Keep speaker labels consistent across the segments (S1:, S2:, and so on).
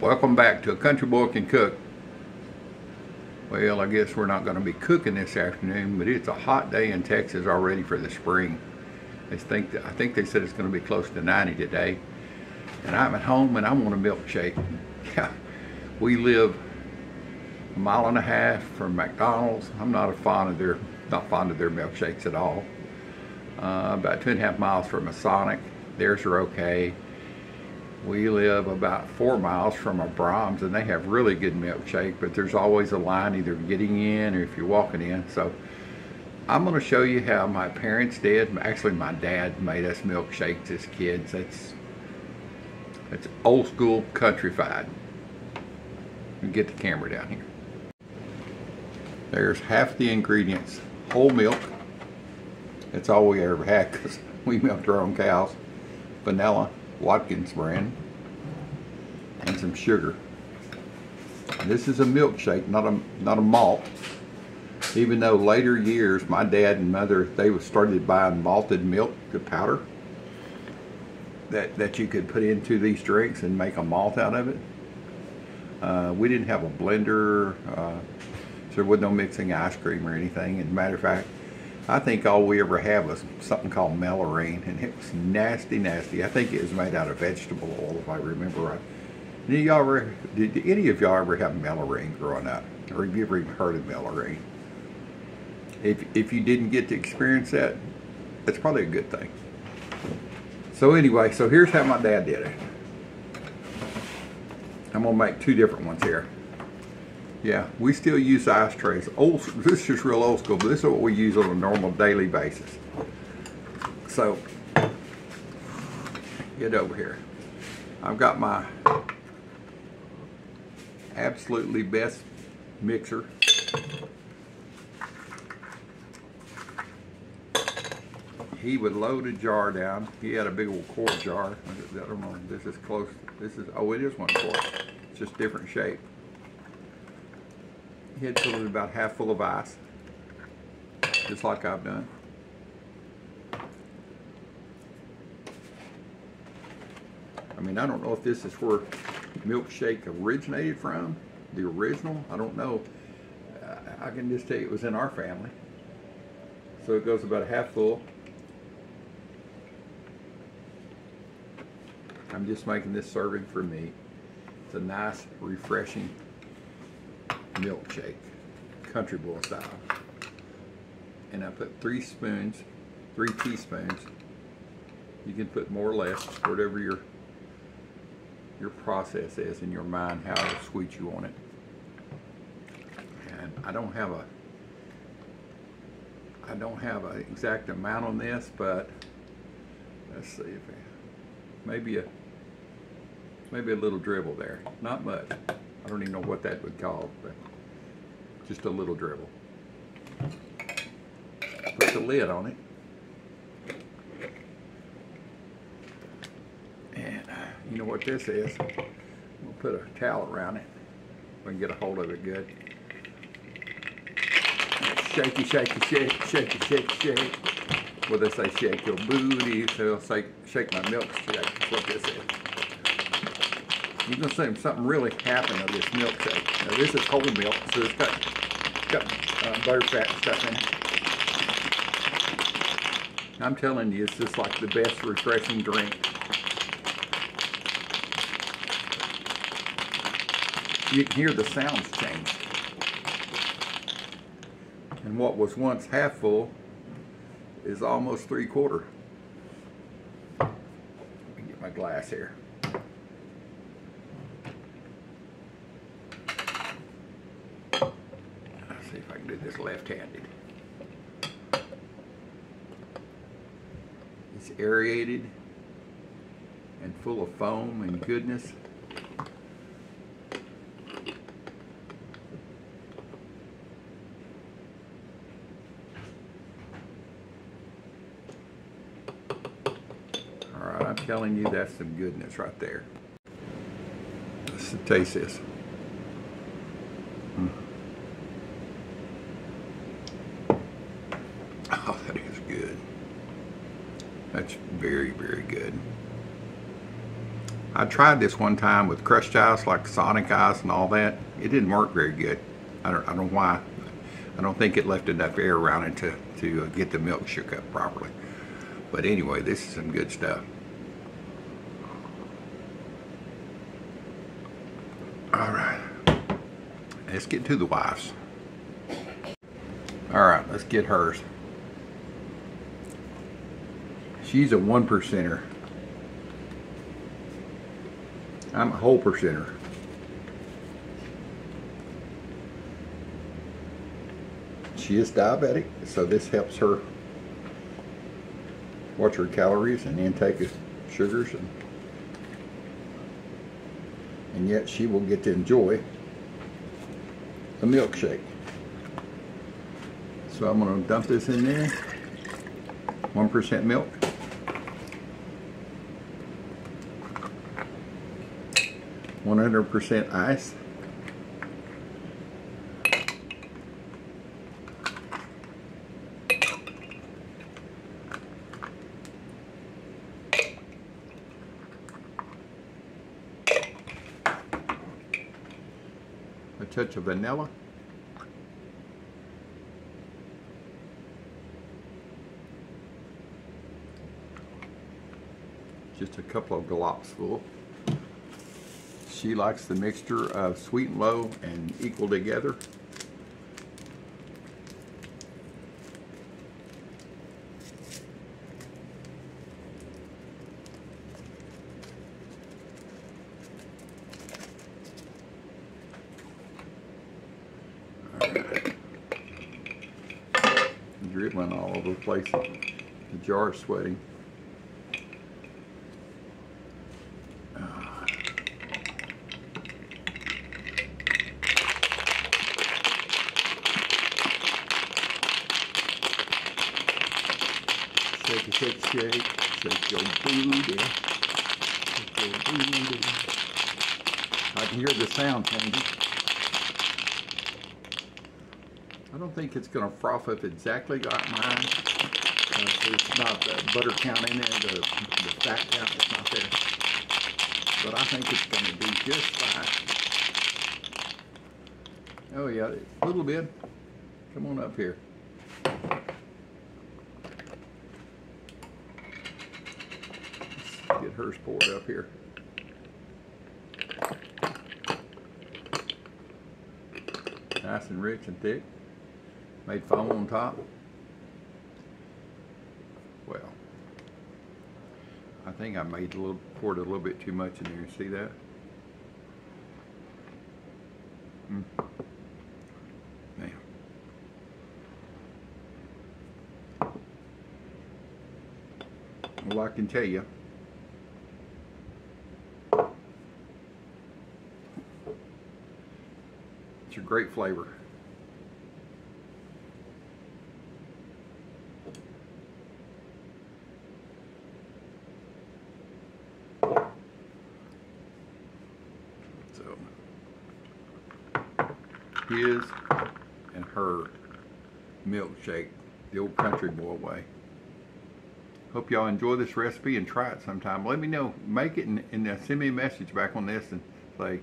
S1: Welcome back to A Country Boy Can Cook. Well, I guess we're not going to be cooking this afternoon, but it's a hot day in Texas already for the spring. I think they said it's going to be close to 90 today. And I'm at home and I want a milkshake. Yeah, we live a mile and a half from McDonald's. I'm not fond of their milkshakes at all. About 2.5 miles from a Sonic. Theirs are okay. We live about 4 miles from a Brahms, and they have really good milkshake, but there's always a line either getting in or if you're walking in. So I'm going to show you how my parents did. Actually, my dad made us milkshakes as kids. It's old school countryfied. Get the camera down here. There's half the ingredients. Whole milk. That's all we ever had because we milked our own cows. Vanilla, Watkins brand, and some sugar. And this is a milkshake, not a malt. Even though later years, my dad and mother, they started buying malted milk, the powder that you could put into these drinks and make a malt out of it. We didn't have a blender, so there was no mixing ice cream or anything. As a matter of fact, I think all we ever had was something called Melorine, and it was nasty, nasty. I think it was made out of vegetable oil, if I remember right. Did any of y'all ever have Melorine growing up? Or have you ever even heard of Melorine? If you didn't get to experience that, that's probably a good thing. So anyway, so here's how my dad did it. I'm gonna make 2 different ones here. Yeah, we still use ice trays. This is real old school, but this is what we use on a normal daily basis. So, get over here. I've got my absolutely best mixer. He would load a jar down. He had a big old quart jar. I don't know if this is close. Oh, it is 1 quart. It's just different shape. He'd fill it about half full of ice, just like I've done. I mean, I don't know if this is where milkshake originated from, the original. I don't know. I can just tell you it was in our family. So it goes about a half full. I'm just making this serving for me. It's a nice, refreshing milkshake, country boy style. And I put 3 teaspoons. You can put more or less, whatever your process is in your mind, how sweet you want it. And I don't have an exact amount on this, but let's see if maybe a little dribble there. Not much. I don't even know what that would call, but just a little dribble. Put the lid on it. And you know what this is? We'll put a towel around it. We can get a hold of it good. Shaky, shaky, shake, shaky, shaky, shake. Well, they say shake your booty, so they'll say shake my milkshake. That's what this is. You're going to see something really happen of this milkshake. Now, this is whole milk, so it's got butterfat and stuff in it. I'm telling you, it's just like the best refreshing drink. You can hear the sounds change. And what was once half full is almost 3/4. Let me get my glass here. See if I can do this left-handed. It's aerated and full of foam and goodness. All right, I'm telling you, that's some goodness right there. Let's taste this. Oh, that is good. That's very, very good. I tried this one time with crushed ice, like Sonic ice and all that. It didn't work very good. I don't know why. I don't think it left enough air around it to get the milk shook up properly. But anyway, this is some good stuff. All right, let's get to the wife's. All right, let's get hers. She's a 1%er. I'm a whole percenter. She is diabetic, so this helps her watch her calories and intake of sugars, and yet she will get to enjoy a milkshake. So I'm going to dump this in there. 1% milk. 100% ice. A touch of vanilla. Just a couple of glops full. She likes the mixture of sweet and low and equal together. Dribbling all over the place. The jar is sweating. Shake, shake, shake, shake your booty, shake your booty. I can hear the sound changing. I don't think it's going to froth up exactly like mine. There's not the butter count in there, the fat count is not there. But I think it's going to do just fine. Oh yeah, a little bit. Come on up here. Let's get hers poured up here. Nice and rich and thick. Made foam on top. Well, I think I poured a little bit too much in there. See that? Man. Well, I can tell you, it's a great flavor. So, his and her milkshake, the old country boy way. Hope y'all enjoy this recipe and try it sometime. Let me know. Make it and send me a message back on this and say,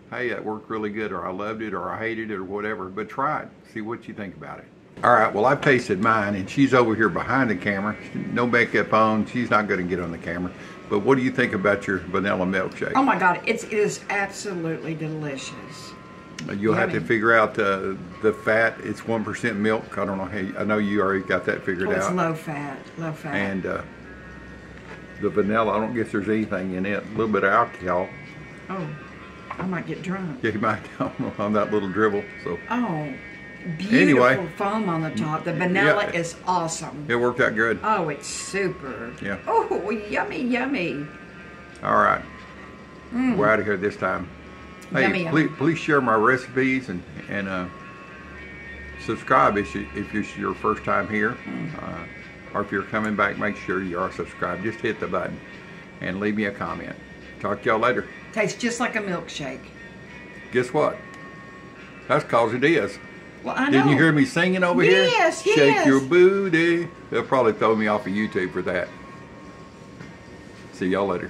S1: hey, that worked really good, or I loved it, or I hated it, or whatever. But try it. See what you think about it. All right, well, I've tasted mine, and she's over here behind the camera. No makeup on. She's not going to get on the camera. But what do you think about your vanilla milkshake?
S2: Oh, my God. It is absolutely delicious.
S1: You'll have to figure out the fat. It's 1% milk. I don't know how. I know you already got that figured out.
S2: It's low fat. Low fat.
S1: And the vanilla, I don't guess there's anything in it. A little bit of alcohol.
S2: Oh, I might get drunk.
S1: Yeah, you might on that little dribble. So.
S2: Oh, beautiful foam on the top. The vanilla is awesome.
S1: It worked out good.
S2: Oh, it's super.
S1: Yeah.
S2: Oh, yummy, yummy.
S1: All right. We're out of here this time. Hey,
S2: Yummy,
S1: please share my recipes and subscribe if it's your first time here. Or if you're coming back, make sure you are subscribed. Just hit the button and leave me a comment. Talk to y'all later.
S2: Tastes just like a milkshake.
S1: Guess what? That's cause it is.
S2: Well, I know.
S1: Didn't you hear me singing over here?
S2: Yes, yes.
S1: Shake your booty. They'll probably throw me off of YouTube for that. See y'all later.